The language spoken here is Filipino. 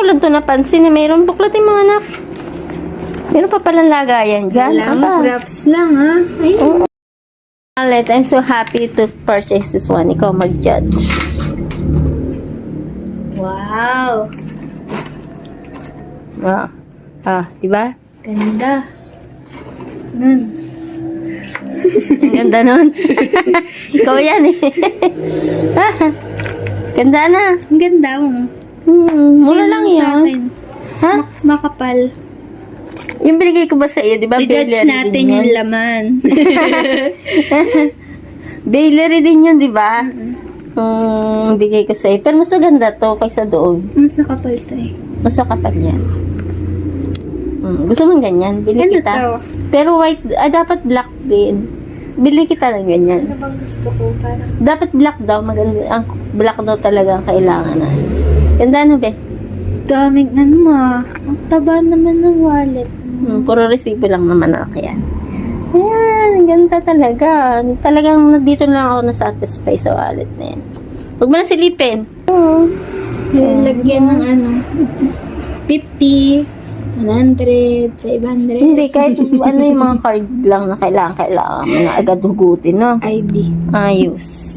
ko lang ito napansin na mayroon buklat yung mga anak. Meron pa palang lagayan dyan. Alam, wraps lang ha. Ayun. Alet, I'm so happy to purchase this one. Ikaw mag-judge. Wow. Diba? Ganda. Nun. Ang ganda nun. Ikaw yan eh. Ganda na. Ang ganda mo. Mura lang Sa yan. akin. Ha? Makapal. Yung binigay ko ba sa iyo, di ba? I-judge natin yung laman. Bailey din yun, di ba? Bigay ko sa iyo. Pero mas maganda to kaysa doon. Mas nakapal to eh. Mas kapal yan. Gusto mo ganyan? Bili Ano kita. to? Pero white, dapat black din. Bili kita ng ganyan. Ano bang gusto ko? Parang Dapat black daw. Maganda. Ang black daw talaga ang kailangan na. Ganda ano, be? daming ano ang taba naman ng wallet. Puro resibo lang naman ako yan. Ayan, ang ganda talaga. Talagang dito lang ako na-satisfy sa wallet na yan. Huwag mo na silipin. Lagyan ng ano 50, 100, 500. Hindi, kahit ano yung mga card lang na kailangan mo na agad hugutin, no? ID. Ayos.